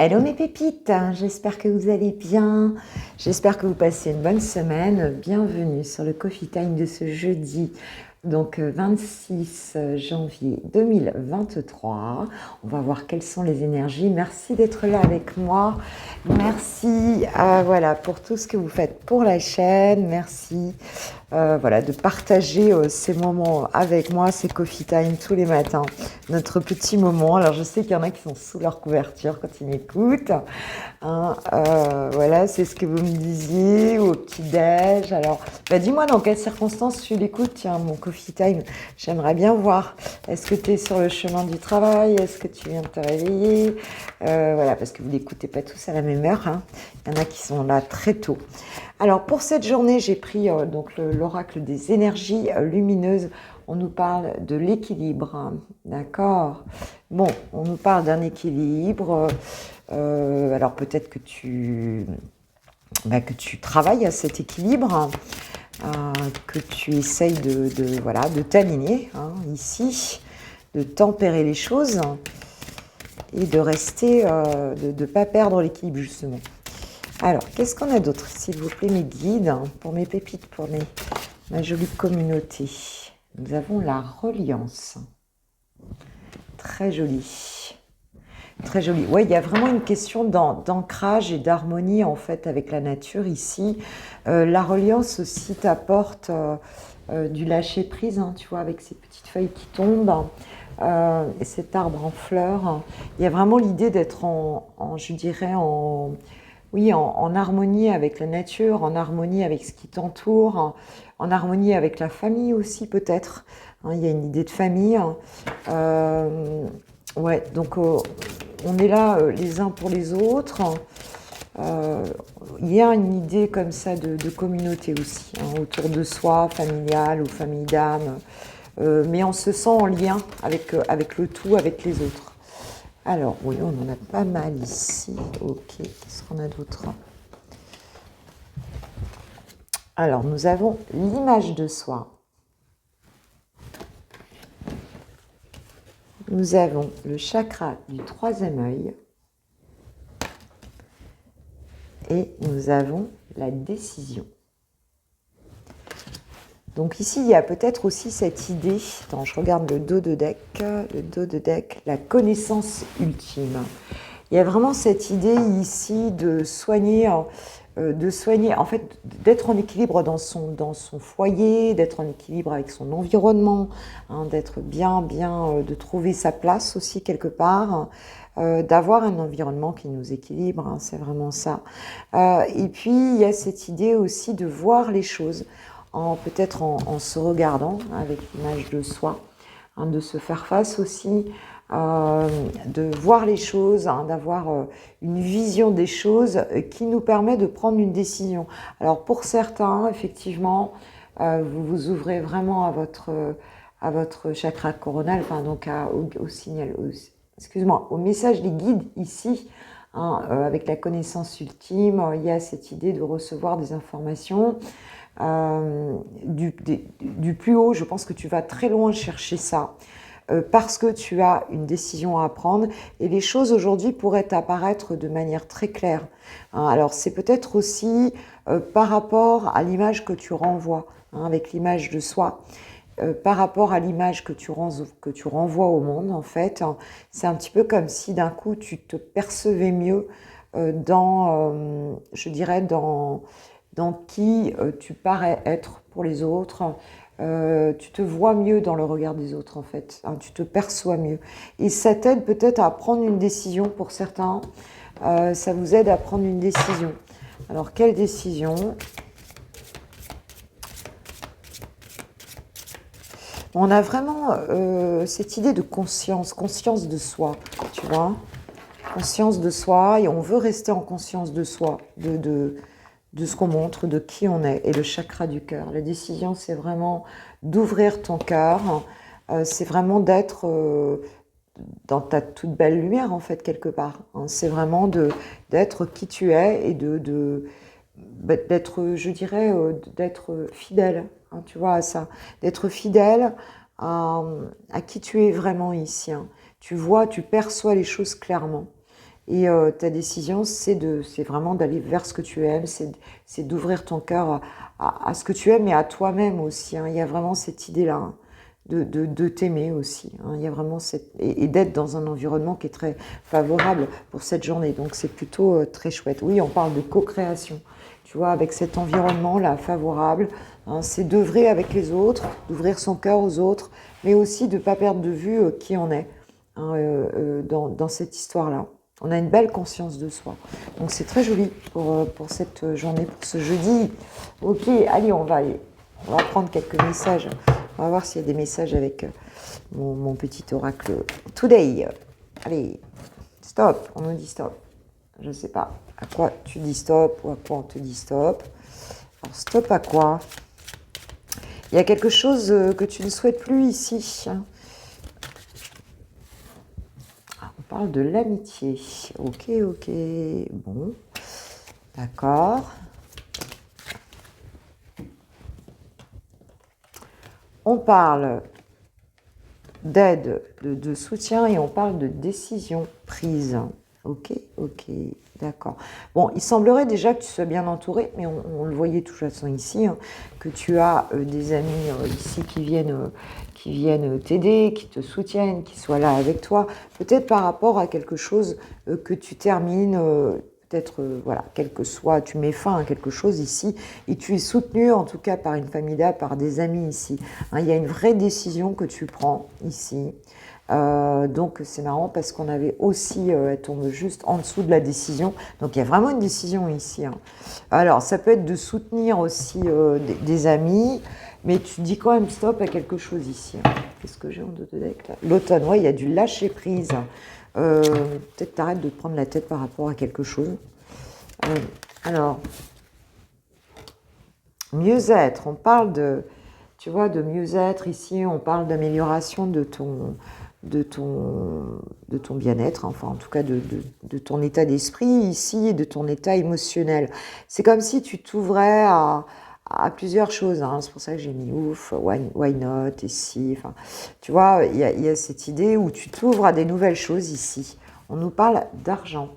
Hello mes pépites, j'espère que vous allez bien, j'espère que vous passez une bonne semaine. Bienvenue sur le Coffee Time de ce jeudi, donc 26 janvier 2023. On va voir quelles sont les énergies. Merci d'être là avec moi. Merci voilà, pour tout ce que vous faites pour la chaîne. Merci voilà, de partager ces moments avec moi, ces coffee time tous les matins, notre petit moment. Alors je sais qu'il y en a qui sont sous leur couverture quand ils m'écoutent. Hein, voilà, c'est ce que vous me disiez au petit-déj. Alors, dis-moi dans quelles circonstances tu l'écoutes, tiens, mon coffee time. J'aimerais bien voir. Est-ce que tu es sur le chemin du travail? Est-ce que tu viens de te réveiller? Voilà, parce que vous l'écoutez pas tous à la même heure. Hein. Il y en a qui sont là très tôt. Alors, pour cette journée, j'ai pris donc l'oracle des énergies lumineuses. On nous parle de l'équilibre, hein, d'accord? Bon, on nous parle d'un équilibre. Alors peut-être que tu travailles à cet équilibre, que tu essayes voilà, de t'aligner hein, ici, de tempérer les choses et de rester, de ne pas perdre l'équilibre justement. Alors, qu'est-ce qu'on a d'autre, s'il vous plaît, mes guides, pour mes pépites, pour ma jolie communauté? Nous avons la reliance. Très jolie. Très joli. Oui, il y a vraiment une question d'ancrage et d'harmonie en fait avec la nature ici. La reliance aussi t'apporte du lâcher prise, hein, tu vois, avec ces petites feuilles qui tombent et cet arbre en fleurs. Il y a vraiment l'idée d'être je dirais, en harmonie avec la nature, en harmonie avec ce qui t'entoure, en harmonie avec la famille aussi peut-être. Hein, il y a une idée de famille. Ouais, donc on est là les uns pour les autres. Il y a une idée comme ça de communauté aussi, hein, autour de soi, familiale ou famille d'âme, mais on se sent en lien avec le tout, avec les autres. Alors, oui, on en a pas mal ici. Ok, qu'est-ce qu'on a d'autre? Alors, nous avons l'image de soi. Nous avons le chakra du troisième œil. Et nous avons la décision. Donc ici, il y a peut-être aussi cette idée, attends, je regarde le dos de deck, la connaissance ultime. Il y a vraiment cette idée ici de soigner, en fait, d'être en équilibre dans son foyer, d'être en équilibre avec son environnement, hein, d'être bien, de trouver sa place aussi quelque part, d'avoir un environnement qui nous équilibre, hein, c'est vraiment ça. Et puis, il y a cette idée aussi de voir les choses, peut-être en se regardant avec l'image de soi, hein, de se faire face aussi, de voir les choses, hein, d'avoir une vision des choses qui nous permet de prendre une décision. Alors pour certains, effectivement, vous vous ouvrez vraiment à votre chakra coronal, enfin donc au signal, excuse-moi, au message des guides ici, hein, avec la connaissance ultime. Il y a cette idée de recevoir des informations du plus haut. Je pense que tu vas très loin chercher ça. Parce que tu as une décision à prendre et les choses aujourd'hui pourraient apparaître de manière très claire. Hein, alors c'est peut-être aussi par rapport à l'image que tu renvoies, hein, avec l'image de soi, par rapport à l'image que tu renvoies au monde en fait. Hein, c'est un petit peu comme si d'un coup tu te percevais mieux je dirais dans qui tu parais être pour les autres. Tu te vois mieux dans le regard des autres en fait, hein, tu te perçois mieux. Et ça t'aide peut-être à prendre une décision pour certains, ça vous aide à prendre une décision. Alors quelle décision? On a vraiment cette idée de conscience de soi, tu vois, conscience de soi, et on veut rester en conscience de soi, de ce qu'on montre, de qui on est, et le chakra du cœur. La décision, c'est vraiment d'ouvrir ton cœur, c'est vraiment d'être dans ta toute belle lumière, en fait, quelque part. Hein. C'est vraiment d'être qui tu es et d'être, je dirais, d'être fidèle, hein, tu vois, à ça. D'être fidèle à qui tu es vraiment ici. Hein. Tu vois, tu perçois les choses clairement. Et ta décision, c'est vraiment d'aller vers ce que tu aimes, c'est d'ouvrir ton cœur à ce que tu aimes et à toi-même aussi, hein. Il y a vraiment cette idée-là, hein, de t'aimer aussi, hein. Il y a vraiment et d'être dans un environnement qui est très favorable pour cette journée. Donc c'est plutôt très chouette. Oui, on parle de co-création, tu vois, avec cet environnement-là favorable, hein. C'est d'œuvrer avec les autres, d'ouvrir son cœur aux autres, mais aussi de ne pas perdre de vue qui on est, hein, dans cette histoire-là. On a une belle conscience de soi. Donc c'est très joli pour cette journée, pour ce jeudi. Ok, allez, on va prendre quelques messages. On va voir s'il y a des messages avec mon petit oracle Today. Allez, stop, on nous dit stop. Je ne sais pas à quoi tu dis stop ou à quoi on te dit stop. Alors stop à quoi? Il y a quelque chose que tu ne souhaites plus ici. On parle de l'amitié. Ok, ok. Bon. D'accord. On parle d'aide, de soutien et on parle de décision prise. Ok, ok. D'accord. Bon, il semblerait déjà que tu sois bien entouré, mais on le voyait de toute façon ici, hein, que tu as des amis ici qui viennent t'aider, qui te soutiennent, qui soient là avec toi, peut-être par rapport à quelque chose que tu termines, peut-être, voilà, quel que soit, tu mets fin à quelque chose ici, et tu es soutenu en tout cas par une famille là, par des amis ici, hein. Il y a une vraie décision que tu prends ici. Donc c'est marrant parce qu'on avait aussi, elle tombe juste en dessous de la décision, donc il y a vraiment une décision ici, hein. Alors ça peut être de soutenir aussi des amis, mais tu dis quand même stop à quelque chose ici, hein. Qu'est-ce que j'ai en dos de deck là? L'automne, ouais, il y a du lâcher prise. Peut-être t'arrêtes de te prendre la tête par rapport à quelque chose. Alors, mieux-être, on parle de, tu vois, de mieux-être ici, on parle d'amélioration de ton bien-être, enfin en tout cas de ton état d'esprit ici et de ton état émotionnel. C'est comme si tu t'ouvrais à plusieurs choses, hein. C'est pour ça que j'ai mis ouf, why not, ici, enfin, tu vois, il y a cette idée où tu t'ouvres à des nouvelles choses ici. On nous parle d'argent,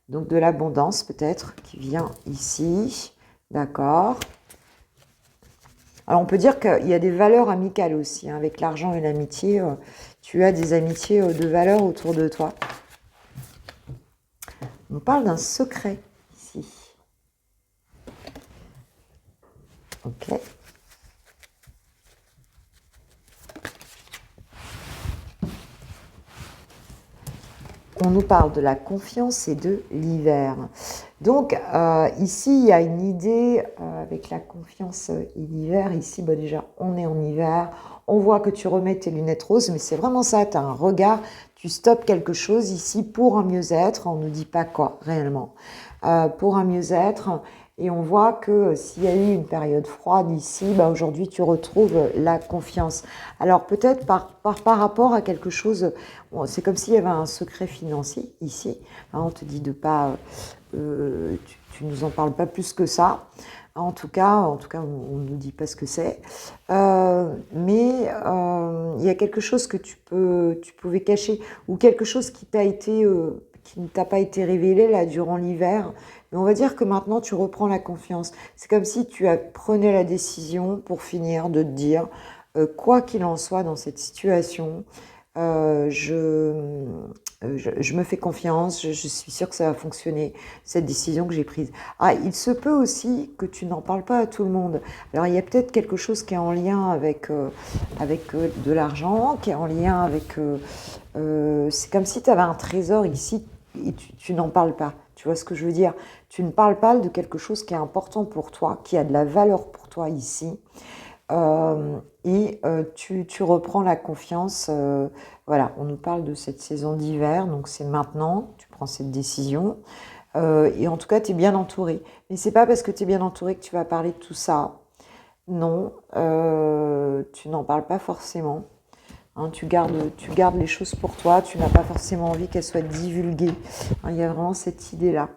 donc de l'abondance peut-être qui vient ici, d'accord. Alors on peut dire qu'il y a des valeurs amicales aussi, hein, avec l'argent et l'amitié. Tu as des amitiés de valeur autour de toi. On parle d'un secret ici. Ok. On nous parle de la confiance et de l'hiver. Donc ici, il y a une idée avec la confiance et l'hiver. Ici, bah, déjà, on est en hiver. On voit que tu remets tes lunettes roses, mais c'est vraiment ça, tu as un regard, tu stoppes quelque chose ici pour un mieux-être. On ne nous dit pas quoi réellement. Pour un mieux-être. Et on voit que s'il y a eu une période froide ici, bah aujourd'hui tu retrouves la confiance. Alors peut-être par rapport à quelque chose, c'est comme s'il y avait un secret financier ici. On te dit de pas, tu nous en parles pas plus que ça. En tout cas, on ne nous dit pas ce que c'est. Mais il y a quelque chose que tu pouvais cacher ou quelque chose qui ne t'a pas été révélé là durant l'hiver. Mais on va dire que maintenant tu reprends la confiance. C'est comme si tu prenais la décision pour finir de te dire, quoi qu'il en soit dans cette situation, je me fais confiance, je suis sûre que ça va fonctionner, cette décision que j'ai prise. Ah, il se peut aussi que tu n'en parles pas à tout le monde. Alors il y a peut-être quelque chose qui est en lien avec de l'argent, qui est en lien avec... c'est comme si tu avais un trésor ici et tu n'en parles pas. Tu vois ce que je veux dire? Tu ne parles pas de quelque chose qui est important pour toi, qui a de la valeur pour toi ici. Tu reprends la confiance. Voilà, on nous parle de cette saison d'hiver, donc c'est maintenant, tu prends cette décision. Et en tout cas, tu es bien entouré. Mais c'est pas parce que tu es bien entouré que tu vas parler de tout ça. Non, tu n'en parles pas forcément. Hein, tu gardes les choses pour toi, tu n'as pas forcément envie qu'elles soient divulguées. Hein, il y a vraiment cette idée-là.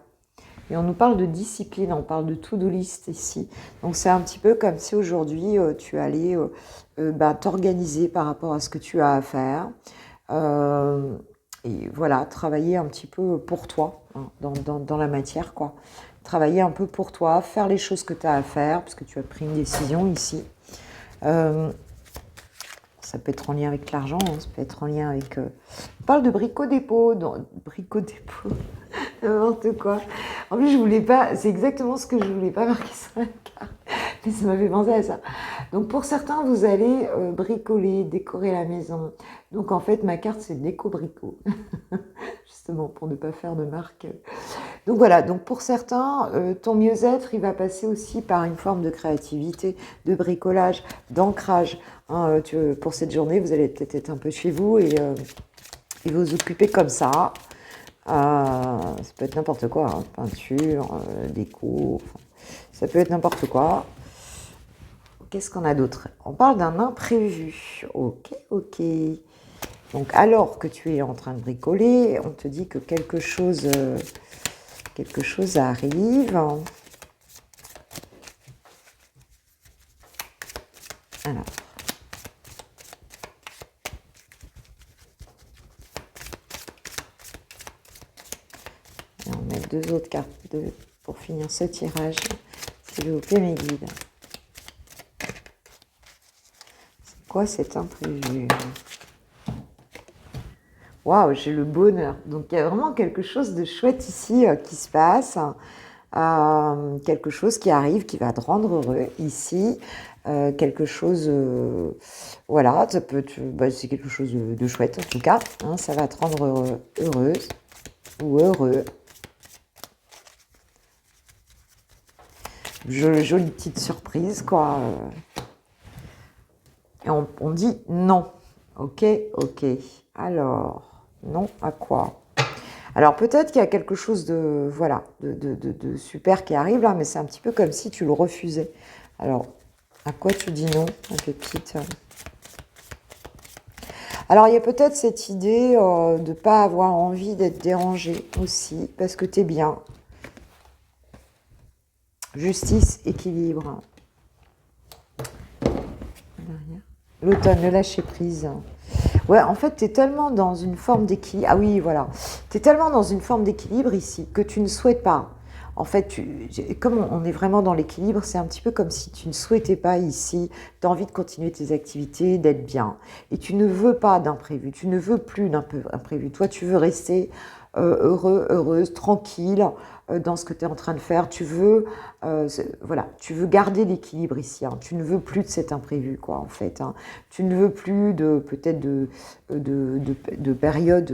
Et on nous parle de discipline, on parle de to-do list ici. Donc c'est un petit peu comme si aujourd'hui tu allais t'organiser par rapport à ce que tu as à faire. et voilà, travailler un petit peu pour toi, hein, dans la matière, quoi. Travailler un peu pour toi, faire les choses que tu as à faire, parce que tu as pris une décision ici. Euh, Ça peut être en lien avec l'argent, hein, ça peut être en lien avec... On parle de bricot-dépôt, bricot-dépôt, n'importe quoi. En plus, je voulais pas... C'est exactement ce que je voulais pas marquer sur la carte, mais ça m'a fait penser à ça. Donc, pour certains, vous allez bricoler, décorer la maison. Donc, en fait, ma carte, c'est déco-bricot. Justement, pour ne pas faire de marque. Donc voilà, donc pour certains, ton mieux-être, il va passer aussi par une forme de créativité, de bricolage, d'ancrage. Hein, pour cette journée, vous allez peut-être être un peu chez vous et vous occuper comme ça. Ça peut être n'importe quoi, hein, peinture, déco, enfin, ça peut être n'importe quoi. Qu'est-ce qu'on a d'autre? On parle d'un imprévu. Ok, ok. Donc alors que tu es en train de bricoler, on te dit que quelque chose arrive. Alors. Et on met deux autres cartes pour finir ce tirage. S'il vous plaît, mes guides. C'est quoi cet imprévu? Waouh, j'ai le bonheur. Donc, il y a vraiment quelque chose de chouette ici qui se passe. Quelque chose qui arrive, qui va te rendre heureux ici. Quelque chose, voilà, ça peut c'est quelque chose de chouette en tout cas. Hein, ça va te rendre heureuse ou heureux. Jolie petite surprise, quoi. Et on dit non. Ok, ok. Alors, non à quoi? Alors, peut-être qu'il y a quelque chose de, voilà, de super qui arrive là, mais c'est un petit peu comme si tu le refusais. Alors, à quoi tu dis non, ma pépite? Alors, il y a peut-être cette idée de ne pas avoir envie d'être dérangé aussi, parce que tu es bien. Justice, équilibre. L'automne, le lâcher prise. Ouais, en fait, tu es tellement dans une forme d'équilibre. Ah oui, voilà. Tu es tellement dans une forme d'équilibre ici que tu ne souhaites pas. En fait, comme on est vraiment dans l'équilibre, c'est un petit peu comme si tu ne souhaitais pas ici. Tu as envie de continuer tes activités, d'être bien. Et tu ne veux pas d'imprévu. Tu ne veux plus d'imprévu. Toi, tu veux rester heureux, heureuse, tranquille dans ce que tu es en train de faire. Tu veux, voilà, tu veux garder l'équilibre ici. Hein. Tu ne veux plus de cet imprévu, quoi, en fait. Hein. Tu ne veux plus peut-être de période.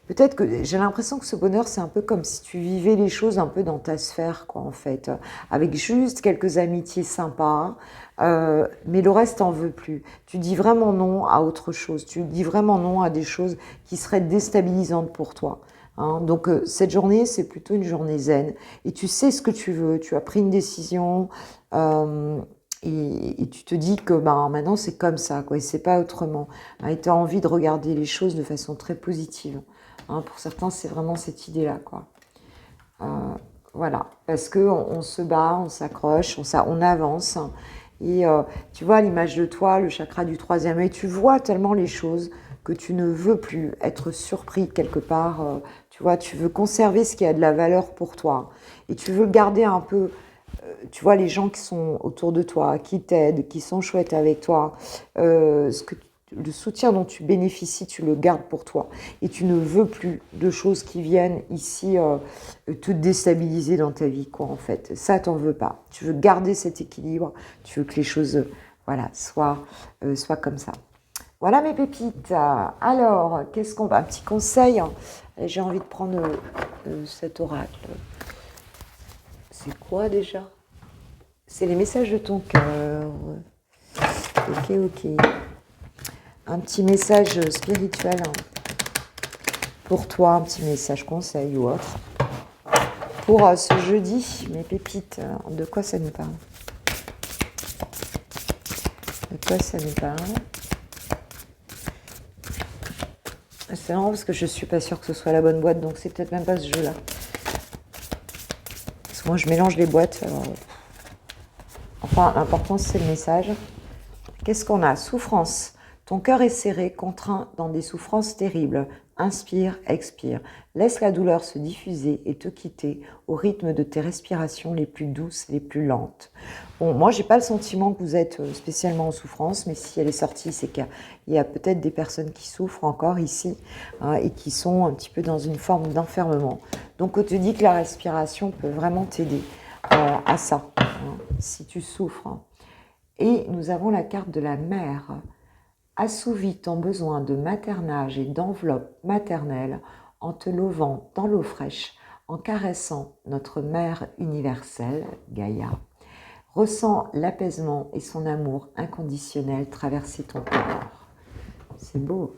Peut-être que j'ai l'impression que ce bonheur, c'est un peu comme si tu vivais les choses un peu dans ta sphère, quoi, en fait, avec juste quelques amitiés sympas. Mais le reste, t'en veux plus. Tu dis vraiment non à autre chose. Tu dis vraiment non à des choses qui seraient déstabilisantes pour toi. Hein. Donc cette journée, c'est plutôt une journée zen. Et tu sais ce que tu veux. Tu as pris une décision et tu te dis que maintenant, c'est comme ça, quoi, et c'est pas autrement. Hein, et tu as envie de regarder les choses de façon très positive. Hein, pour certains, c'est vraiment cette idée-là, quoi. Voilà, parce qu'on se bat, on s'accroche, on avance. Et tu vois l'image de toi, le chakra du troisième œil, tu vois tellement les choses que tu ne veux plus être surpris quelque part. Tu vois, tu veux conserver ce qui a de la valeur pour toi. Et tu veux garder un peu, tu vois, les gens qui sont autour de toi, qui t'aident, qui sont chouettes avec toi. Le soutien dont tu bénéficies, tu le gardes pour toi. Et tu ne veux plus de choses qui viennent ici te déstabiliser dans ta vie, quoi, en fait. Ça, t'en veux pas. Tu veux garder cet équilibre. Tu veux que les choses, voilà, soient comme ça. Voilà mes pépites. Alors, qu'est-ce qu'on va... Un petit conseil. J'ai envie de prendre cet oracle. C'est quoi déjà? C'est les messages de ton cœur. Ok, ok. Un petit message spirituel pour toi, un petit message conseil ou autre. Pour ce jeudi, mes pépites, de quoi ça nous parle? De quoi ça nous parle? C'est marrant parce que je suis pas sûre que ce soit la bonne boîte, donc c'est peut-être même pas ce jeu-là. Parce que moi, je mélange les boîtes. Alors... Enfin, l'important, c'est le message. Qu'est-ce qu'on a? Souffrance. Ton cœur est serré, contraint dans des souffrances terribles. Inspire, expire. Laisse la douleur se diffuser et te quitter au rythme de tes respirations les plus douces, les plus lentes. Bon, moi, j'ai pas le sentiment que vous êtes spécialement en souffrance, mais si elle est sortie, c'est qu'il y a peut-être des personnes qui souffrent encore ici hein, et qui sont un petit peu dans une forme d'enfermement. Donc, on te dit que la respiration peut vraiment t'aider à ça, hein, si tu souffres. Et nous avons la carte de la mère. Assouvis ton besoin de maternage et d'enveloppe maternelle en te levant dans l'eau fraîche, en caressant notre mère universelle, Gaïa. Ressens l'apaisement et son amour inconditionnel traverser ton corps. C'est beau.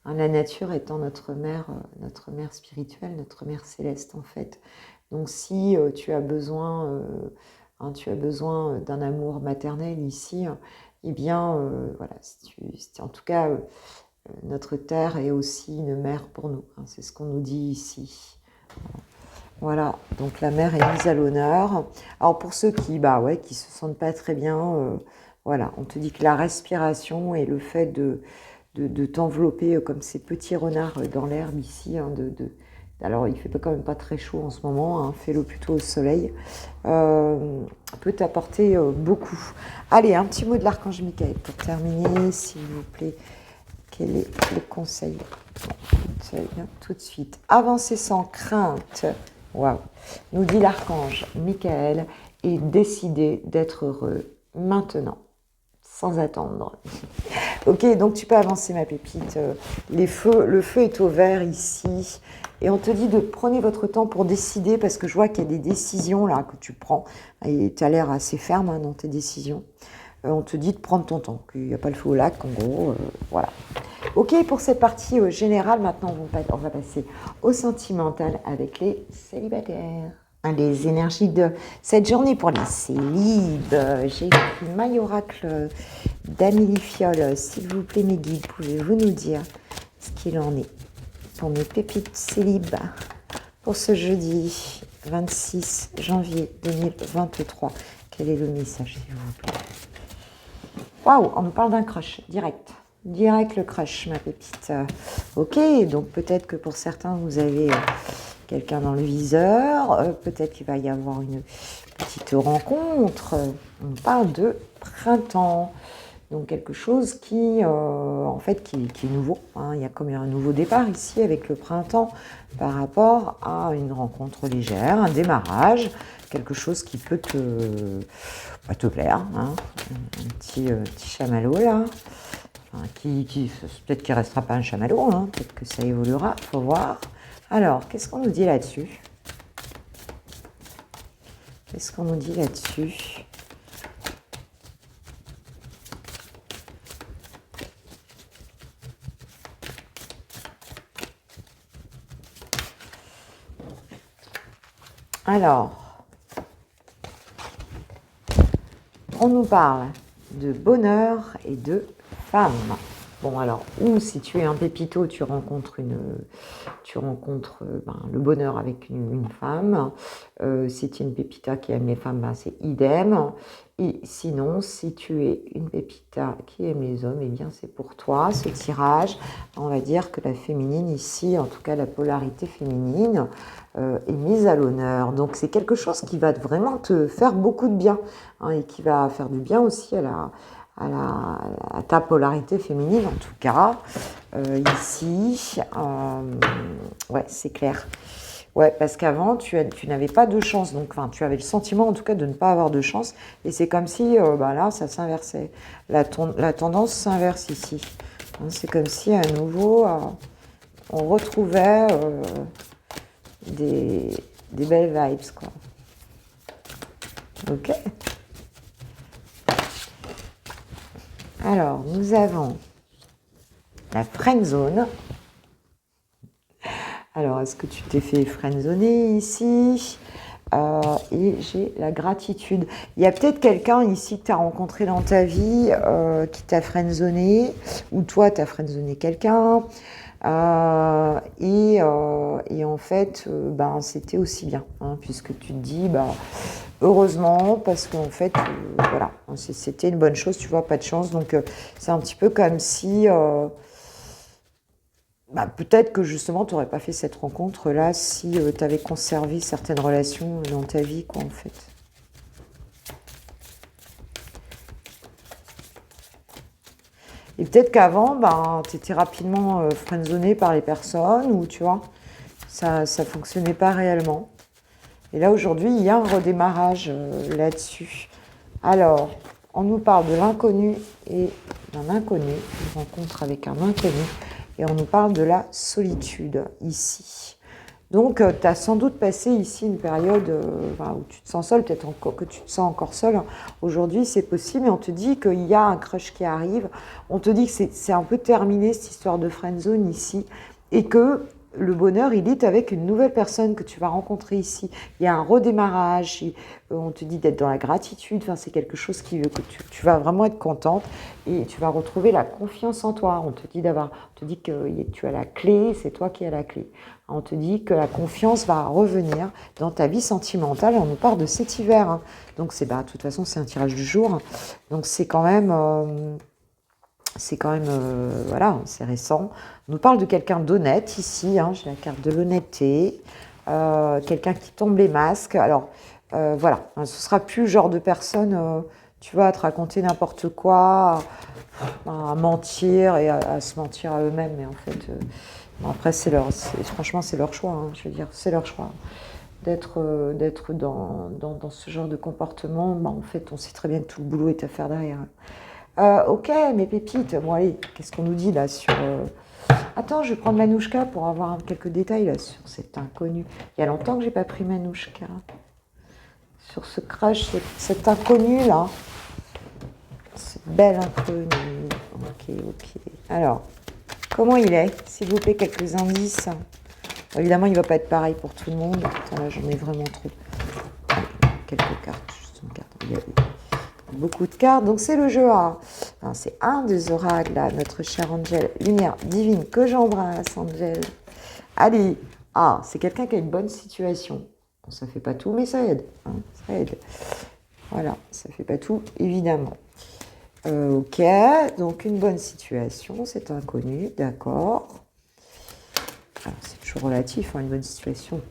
Hein, la nature étant notre mère spirituelle, notre mère céleste en fait. Donc si tu as besoin d'un amour maternel ici, eh bien, voilà, en tout cas, notre terre est aussi une mère pour nous. Hein, c'est ce qu'on nous dit ici. Voilà, donc la mère est mise à l'honneur. Alors pour ceux qui se sentent pas très bien, voilà, on te dit que la respiration et le fait de t'envelopper comme ces petits renards dans l'herbe ici, hein, alors il fait quand même pas très chaud en ce moment, hein, fais-le plutôt au soleil, peut t'apporter beaucoup. Allez, un petit mot de l'archange Michael pour terminer, s'il vous plaît. Quel est le conseil? Tout de suite. Avancez sans crainte. Waouh. Nous dit l'archange Michael et décidez d'être heureux maintenant, sans attendre. Ok, donc tu peux avancer ma pépite. Le feu est au vert ici. Et on te dit de prenez votre temps pour décider parce que je vois qu'il y a des décisions là que tu prends. Et tu as l'air assez ferme hein, dans tes décisions. On te dit de prendre ton temps, qu'il n'y a pas le feu au lac, en gros, voilà. Ok, pour cette partie générale, maintenant on va passer au sentimental avec les célibataires. Les énergies de cette journée pour les célibes. J'ai écrit maille oracle d'Amélie Fiole. S'il vous plaît, mes guides, pouvez-vous nous dire ce qu'il en est pour mes pépites célibes pour ce jeudi 26 janvier 2023. Quel est le message, s'il vous plaît? Waouh, on nous parle d'un crush, direct le crush, ma pépite. Ok, donc peut-être que pour certains, vous avez quelqu'un dans le viseur, peut-être qu'il va y avoir une petite rencontre. On parle de printemps, donc quelque chose qui, en fait, qui est nouveau. Hein. Il y a comme un nouveau départ ici avec le printemps par rapport à une rencontre légère, un démarrage, quelque chose qui peut te plaire, hein. Un petit chamallow là, enfin, peut-être qu'il ne restera pas un chamallow, hein. Peut-être que ça évoluera, il faut voir. Alors, qu'est-ce qu'on nous dit là-dessus? Qu'est-ce qu'on nous dit là-dessus? Alors, on nous parle de bonheur et de femme. Bon, alors, ou si tu es un pépito, tu rencontres le bonheur avec une femme. Si tu es une pépita qui aime les femmes, c'est idem. Et sinon, si tu es une pépita qui aime les hommes, eh bien, c'est pour toi ce tirage. On va dire que la féminine ici, en tout cas la polarité féminine, est mise à l'honneur. Donc, c'est quelque chose qui va vraiment te faire beaucoup de bien hein, et qui va faire du bien aussi à ta polarité féminine, en tout cas, ici, ouais, c'est clair. Ouais, parce qu'avant, tu n'avais pas de chance, donc tu avais le sentiment, en tout cas, de ne pas avoir de chance, et c'est comme si, là, ça s'inversait. La tendance s'inverse ici. Hein, c'est comme si, à nouveau, on retrouvait des belles vibes, quoi. Ok. Alors, nous avons la friendzone. Alors, est-ce que tu t'es fait friendzoner ici? Et j'ai la gratitude. Il y a peut-être quelqu'un ici que tu as rencontré dans ta vie qui t'a friendzoné, ou toi, tu as friendzoné quelqu'un. Et en fait, c'était aussi bien, hein, puisque tu te dis, heureusement, parce qu'en fait, voilà, c'était une bonne chose, tu vois, pas de chance. Donc, c'est un petit peu comme si bah, peut-être que justement, tu n'aurais pas fait cette rencontre-là si tu avais conservé certaines relations dans ta vie, quoi, en fait. Et peut-être qu'avant, ben, tu étais rapidement friendzoné par les personnes, ou tu vois, ça ne fonctionnait pas réellement. Et là, aujourd'hui, il y a un redémarrage là-dessus. Alors, on nous parle de l'inconnu et d'un inconnu, une rencontre avec un inconnu, et on nous parle de la solitude ici. Donc, tu as sans doute passé ici une période où tu te sens seul, peut-être encore que tu te sens encore seul. Aujourd'hui, c'est possible, et on te dit qu'il y a un crush qui arrive. On te dit que c'est un peu terminé cette histoire de friendzone ici, et que le bonheur, il est avec une nouvelle personne que tu vas rencontrer ici. Il y a un redémarrage, on te dit d'être dans la gratitude, enfin, c'est quelque chose que tu vas vraiment être contente et tu vas retrouver la confiance en toi. On te dit que tu as la clé, c'est toi qui as la clé. On te dit que la confiance va revenir dans ta vie sentimentale et on nous parle de cet hiver. Hein. Donc, de toute façon, c'est un tirage du jour. Donc, c'est quand même... voilà, c'est récent. On nous parle de quelqu'un d'honnête ici, hein, j'ai la carte de l'honnêteté, quelqu'un qui tombe les masques. Alors, voilà, hein, ce sera plus le genre de personne, tu vois, à te raconter n'importe quoi, à mentir et à se mentir à eux-mêmes. Mais en fait, après, franchement, c'est leur choix, hein, je veux dire, c'est leur choix. D'être dans ce genre de comportement, en fait, on sait très bien que tout le boulot est à faire derrière. Ok, mes pépites. Bon, allez, qu'est-ce qu'on nous dit là sur... Attends, je vais prendre Manouchka pour avoir quelques détails là sur cet inconnu. Il y a longtemps que j'ai pas pris Manouchka. Sur ce crush, cet inconnu là. Ce bel inconnu. Ok. Alors, comment il est? S'il vous plaît, quelques indices. Évidemment, il ne va pas être pareil pour tout le monde. Attends, là, j'en ai vraiment trop. Allez, quelques cartes, juste une carte. Regardez. Beaucoup de cartes, donc c'est le jeu A. Enfin, c'est un des oracles, là, notre cher Angel, lumière divine que j'embrasse, Angel. Allez, A, c'est quelqu'un qui a une bonne situation. Bon, ça fait pas tout, mais ça aide. Hein, ça aide. Voilà, ça fait pas tout, évidemment. Ok, donc une bonne situation, c'est inconnu, d'accord. Alors, c'est toujours relatif, hein, une bonne situation.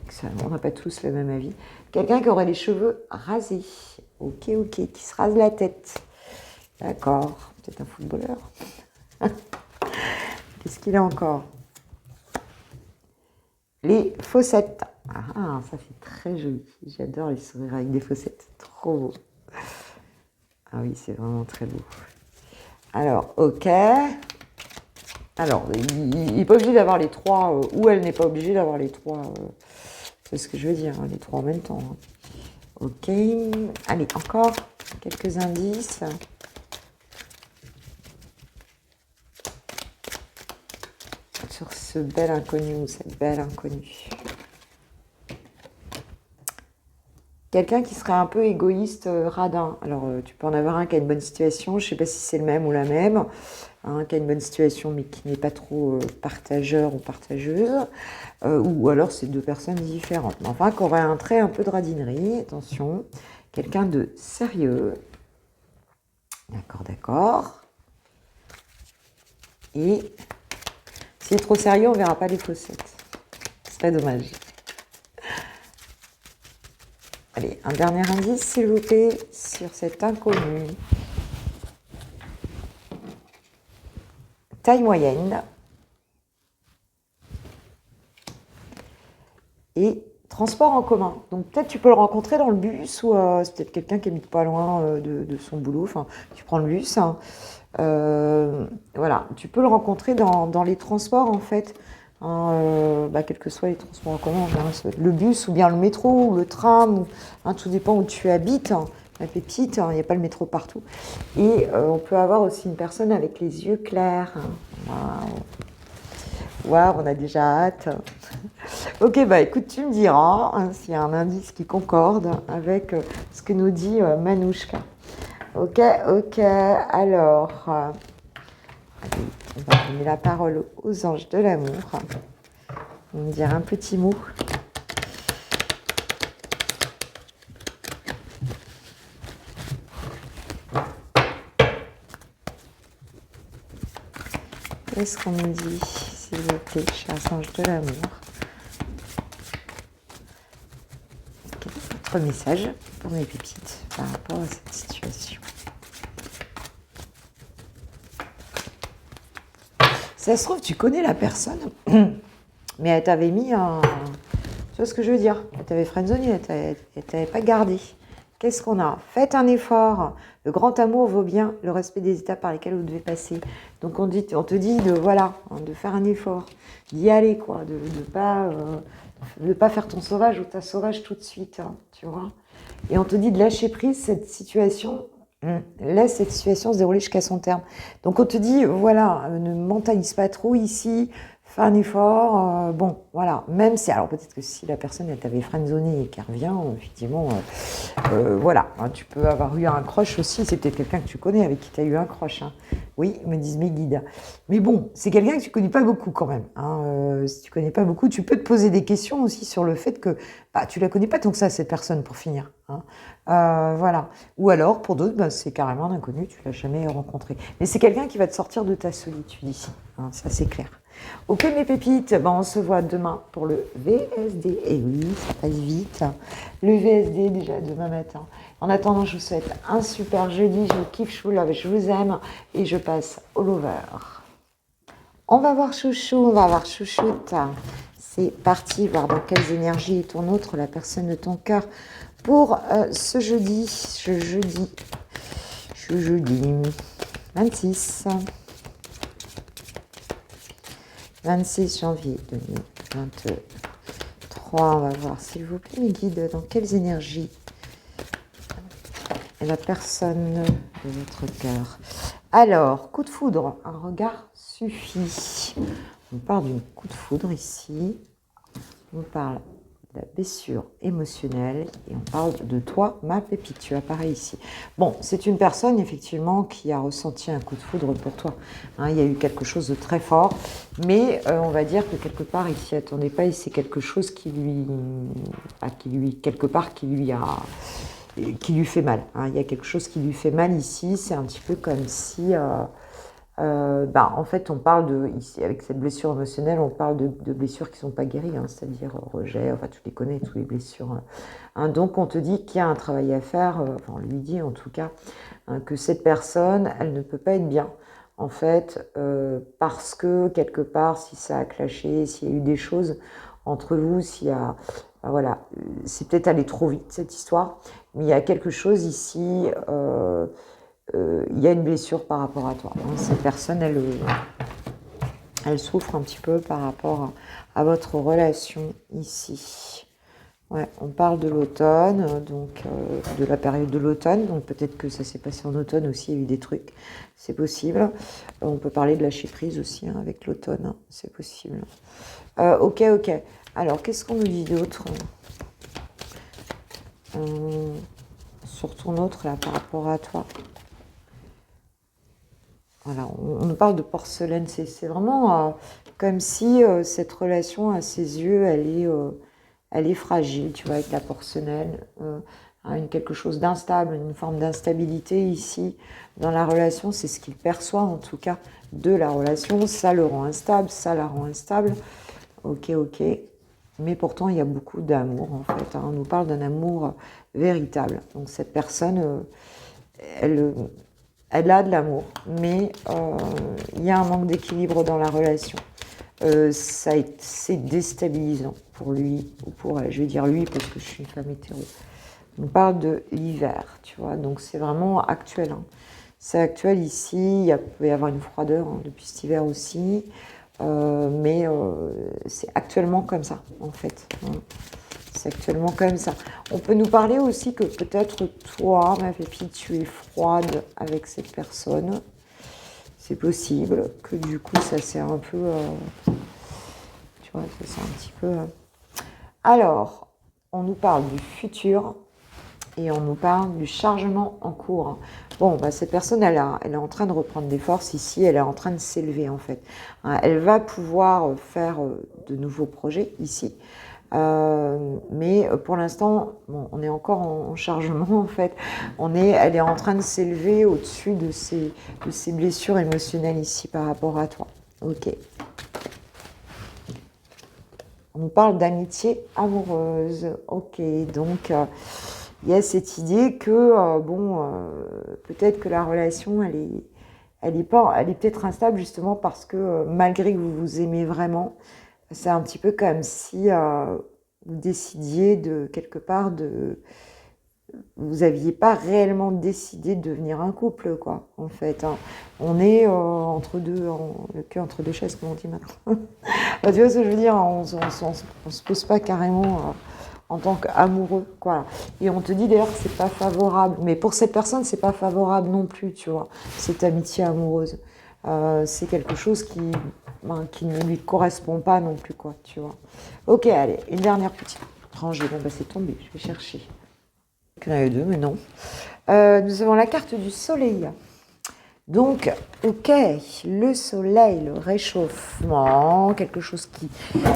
On n'a pas tous le même avis. Quelqu'un qui aurait les cheveux rasés. Ok, qui se rase la tête. D'accord, peut-être un footballeur. Qu'est-ce qu'il a encore? Les fossettes. Ah, ça c'est très joli. J'adore les sourires avec des fossettes. Trop beau. Ah oui, c'est vraiment très beau. Alors, ok. Alors, il n'est pas obligé d'avoir les trois, ou elle n'est pas obligée d'avoir les trois. C'est ce que je veux dire, hein, les trois en même temps. Hein. Ok. Allez, encore quelques indices. Sur ce bel inconnu ou cette belle inconnue. Quelqu'un qui serait un peu égoïste, radin. Alors, tu peux en avoir un qui a une bonne situation. Je ne sais pas si c'est le même ou la même. Hein, qui a une bonne situation, mais qui n'est pas trop partageur ou partageuse. Ou alors, c'est deux personnes différentes. Mais enfin, qui aurait un trait un peu de radinerie. Attention. Quelqu'un de sérieux. D'accord. Et s'il est trop sérieux, on ne verra pas les fossettes. Ce serait dommage. Allez, un dernier indice, s'il vous plaît, sur cet inconnu. Taille moyenne. Et transport en commun. Donc peut-être tu peux le rencontrer dans le bus ou c'est peut-être quelqu'un qui habite pas loin de son boulot. Enfin, tu prends le bus. Hein. Voilà, tu peux le rencontrer dans les transports en fait. Hein, quels que soient les transports en commun, le bus ou bien le métro ou le tram, hein, tout dépend où tu habites. Hein, la pépite, il n'y a pas le métro partout. Et on peut avoir aussi une personne avec les yeux clairs. Hein. Waouh, on a déjà hâte. Ok, écoute, tu me diras hein, s'il y a un indice qui concorde avec ce que nous dit Manouchka. Ok, alors, allez, on va donner la parole aux anges de l'amour. On va dire un petit mot. Qu'est-ce qu'on nous dit, s'il s'il vous plaît, chers anges de l'amour. Quel est votre message pour mes pépites par rapport à cette situation? Ça se trouve, tu connais la personne, mais elle t'avait mis un... Tu vois ce que je veux dire? Elle t'avait friendzoné, elle t'avait pas gardé. Qu'est-ce qu'on a? Faites un effort. Le grand amour vaut bien le respect des étapes par lesquelles vous devez passer. Donc on te dit de, voilà, de faire un effort, d'y aller, quoi, de ne pas faire ton sauvage ou ta sauvage tout de suite, hein, tu vois. Et on te dit de lâcher prise cette situation. Laisse cette situation se dérouler jusqu'à son terme. Donc on te dit, voilà, ne mentalise pas trop ici, fais un effort, bon, voilà, même si, alors peut-être que si la personne, elle t'avait friendzoné et qu'elle revient, effectivement, voilà, hein, tu peux avoir eu un crush aussi, c'est peut-être quelqu'un que tu connais avec qui tu as eu un crush, hein. Oui, me disent mes guides. Mais bon, c'est quelqu'un que tu connais pas beaucoup quand même, hein. Si tu connais pas beaucoup, tu peux te poser des questions aussi sur le fait que bah, tu la connais pas tant que ça, cette personne, pour finir, hein. Voilà. Ou alors, pour d'autres, bah, c'est carrément un inconnu, tu l'as jamais rencontré. Mais c'est quelqu'un qui va te sortir de ta solitude ici, hein, ça c'est clair. Ok mes pépites, ben on se voit demain pour le VSD. Et oui, ça passe vite. Le VSD déjà demain matin. En attendant, je vous souhaite un super jeudi. Je vous kiffe, je vous love, je vous aime. Et je passe au lover. On va voir chouchou, on va voir chouchoute. C'est parti, voir dans quelles énergies est ton autre, la personne de ton cœur. Pour ce jeudi, jeudi 26 janvier 2023, on va voir s'il vous plaît mes guides, dans quelles énergies est la personne de votre cœur. Alors, coup de foudre, un regard suffit. On parle d'une coup de foudre ici, on parle de la blessure émotionnelle et on parle de toi, ma pépite, tu apparais ici. Bon, c'est une personne effectivement qui a ressenti un coup de foudre pour toi, hein, il y a eu quelque chose de très fort, mais on va dire que quelque part il s'y attendait pas et c'est quelque chose qui lui fait mal, hein. Il y a quelque chose qui lui fait mal ici, c'est un petit peu comme si... en fait, on parle de, ici, avec cette blessure émotionnelle, on parle de blessures qui ne sont pas guéries, hein, c'est-à-dire rejet, enfin, tu les connais, toutes les blessures. Hein. Donc, on te dit qu'il y a un travail à faire, enfin, on lui dit en tout cas, hein, que cette personne, elle ne peut pas être bien, en fait, parce que quelque part, si ça a clashé, s'il y a eu des choses entre vous, s'il y a... voilà, c'est peut-être allé trop vite, cette histoire, mais il y a quelque chose ici... il y a une blessure par rapport à toi. Hein. Cette personne, elle souffre un petit peu par rapport à votre relation ici. Ouais, on parle de l'automne, donc de la période de l'automne, donc peut-être que ça s'est passé en automne aussi, il y a eu des trucs, c'est possible. On peut parler de lâcher prise aussi, hein, avec l'automne, hein, c'est possible. Ok. Alors, qu'est-ce qu'on nous dit d'autre sur ton autre, là, par rapport à toi? Voilà, on nous parle de porcelaine, c'est vraiment comme si cette relation, à ses yeux, elle est fragile, tu vois, avec la porcelaine, quelque chose d'instable, une forme d'instabilité ici dans la relation, c'est ce qu'il perçoit en tout cas de la relation, ça le rend instable, ça la rend instable, ok, mais pourtant il y a beaucoup d'amour en fait, hein. On nous parle d'un amour véritable, donc cette personne, elle a de l'amour, mais il y a un manque d'équilibre dans la relation. C'est déstabilisant pour lui, ou pour elle. Je vais dire lui parce que je suis une femme hétéro. On parle de l'hiver, tu vois, donc c'est vraiment actuel, hein. C'est actuel ici, il peut y avoir une froideur, hein, depuis cet hiver aussi, mais c'est actuellement comme ça, en fait, hein. C'est actuellement comme ça. On peut nous parler aussi que peut-être toi, ma pépite, tu es froide avec cette personne. C'est possible que du coup, ça c'est un peu... tu vois, ça c'est un petit peu... Alors, on nous parle du futur et on nous parle du chargement en cours. Bon, bah, cette personne, elle est en train de reprendre des forces ici, elle est en train de s'élever en fait. Elle va pouvoir faire de nouveaux projets ici. Mais pour l'instant, bon, on est encore en chargement en fait. Elle est en train de s'élever au-dessus de ces blessures émotionnelles ici par rapport à toi. Ok. On nous parle d'amitié amoureuse. Ok, donc il y a cette idée que, peut-être que la relation, elle est peut-être instable justement parce que malgré que vous vous aimez vraiment, c'est un petit peu comme si vous décidiez de quelque part de vous n'aviez pas réellement décidé de devenir un couple, quoi, en fait. Hein. On est entre deux, le cul entre deux chaises, comme on dit maintenant. Bah, tu vois ce que je veux dire, on se pose pas carrément en tant qu'amoureux, quoi. Et on te dit d'ailleurs que c'est pas favorable. Mais pour cette personne, c'est pas favorable non plus, tu vois, cette amitié amoureuse. C'est quelque chose qui ne lui correspond pas non plus, quoi, tu vois. Ok, allez, une dernière petite rangée. Bon, bah c'est tombé, je vais chercher. Il y en a eu deux, mais non. Nous avons la carte du soleil. Donc, ok, le soleil, le réchauffement, quelque chose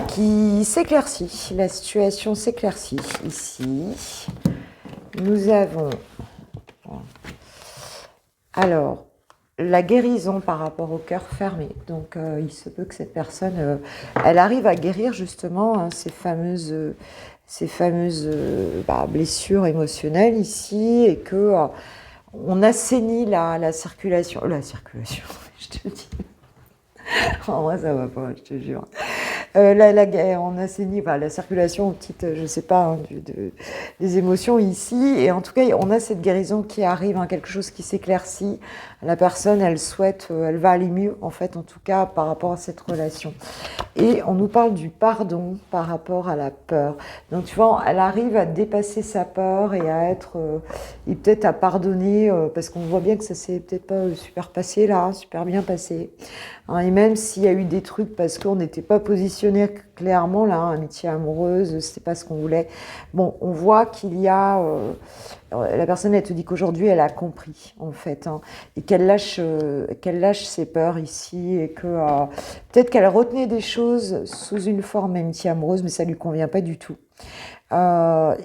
qui s'éclaircit. La situation s'éclaircit ici. Nous avons, alors, la guérison par rapport au cœur fermé. Donc, il se peut que cette personne, elle arrive à guérir justement hein, ces fameuses blessures émotionnelles ici et que on assainit la circulation. La circulation, je te dis. En vrai, ça va pas, je te jure. On assainit la circulation petite, je sais pas, hein, des émotions ici. Et en tout cas, on a cette guérison qui arrive, hein, quelque chose qui s'éclaircit. La personne, elle souhaite, elle va aller mieux, en fait, en tout cas, par rapport à cette relation. Et on nous parle du pardon par rapport à la peur. Donc, tu vois, elle arrive à dépasser sa peur et à être, et peut-être à pardonner, parce qu'on voit bien que ça s'est peut-être pas super passé là, hein, super bien passé. Hein, et même s'il y a eu des trucs parce qu'on n'était pas positionné clairement là, hein, amitié amoureuse, c'était pas ce qu'on voulait. Bon, on voit qu'il y a, la personne elle te dit qu'aujourd'hui elle a compris en fait, hein, et qu'elle lâche ses peurs ici et que peut-être qu'elle retenait des choses sous une forme amitié amoureuse, mais ça lui convient pas du tout. Elle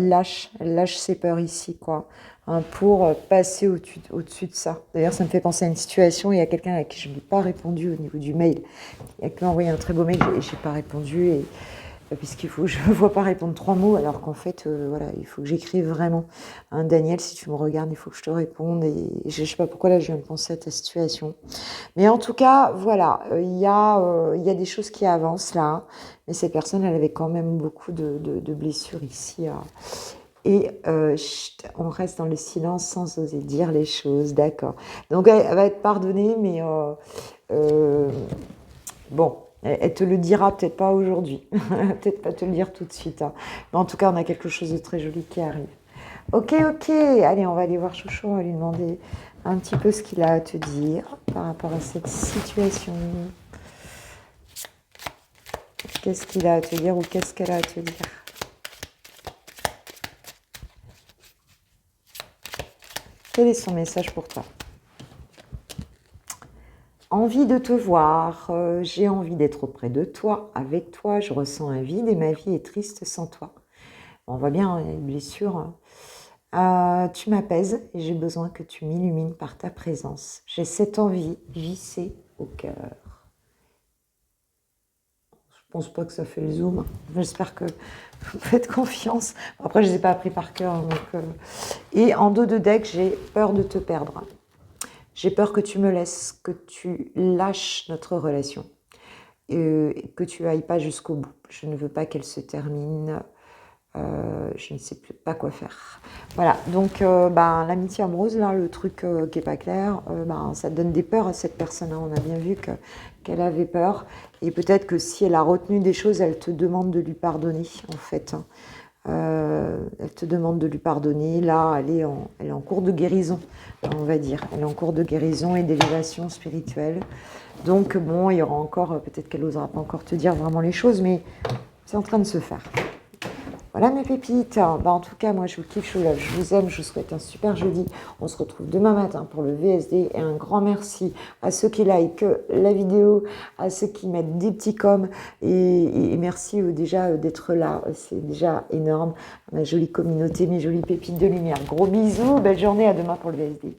lâche ses peurs ici, quoi, hein, pour passer au-dessus de ça. D'ailleurs, ça me fait penser à une situation, il y a quelqu'un à qui je n'ai pas répondu au niveau du mail. Il m'a envoyé un très beau mail et je n'ai pas répondu, puisqu'il faut, je ne vois pas répondre 3 mots, alors qu'en fait, voilà, il faut que j'écrive vraiment. Hein, Daniel, si tu me regardes, il faut que je te réponde, et je ne sais pas pourquoi là, je viens de penser à ta situation. Mais en tout cas, voilà, il y a des choses qui avancent là, mais cette personne, elle avait quand même beaucoup de blessures ici. Et on reste dans le silence sans oser dire les choses, d'accord. Donc elle va être pardonnée, mais bon, elle te le dira peut-être pas aujourd'hui, peut-être pas te le dire tout de suite. Hein. Mais en tout cas, on a quelque chose de très joli qui arrive. Ok, allez, on va aller voir Chouchou, on va lui demander un petit peu ce qu'il a à te dire par rapport à cette situation. Qu'est-ce qu'il a à te dire ou qu'est-ce qu'elle a à te dire? Quel est son message pour toi? Envie de te voir, j'ai envie d'être auprès de toi, avec toi, je ressens un vide et ma vie est triste sans toi. Bon, on voit bien, il y a une blessure. Tu m'apaises et j'ai besoin que tu m'illumines par ta présence. J'ai cette envie vissée au cœur. Je pense pas que ça fait le zoom. J'espère que vous faites confiance. Après, je ne les ai pas appris par cœur. Donc, Et en dos de deck, j'ai peur de te perdre. J'ai peur que tu me laisses, que tu lâches notre relation, que tu ailles pas jusqu'au bout. Je ne veux pas qu'elle se termine. Je ne sais plus pas quoi faire. Voilà, donc l'amitié amoureuse, là, le truc qui n'est pas clair, ça donne des peurs à cette personne. Hein. On a bien vu qu'elle avait peur. Et peut-être que si elle a retenu des choses, elle te demande de lui pardonner, en fait. Hein. Elle te demande de lui pardonner. Là, elle est en cours de guérison, on va dire. Elle est en cours de guérison et d'élévation spirituelle. Donc, bon, il y aura encore, peut-être qu'elle n'osera pas encore te dire vraiment les choses, mais c'est en train de se faire. Voilà mes pépites. En tout cas, moi, je vous kiffe, je vous aime, je vous souhaite un super jeudi. On se retrouve demain matin pour le VSD. Et un grand merci à ceux qui likent la vidéo, à ceux qui mettent des petits coms. Et merci déjà d'être là. C'est déjà énorme. Ma jolie communauté, mes jolies pépites de lumière. Gros bisous. Belle journée. À demain pour le VSD.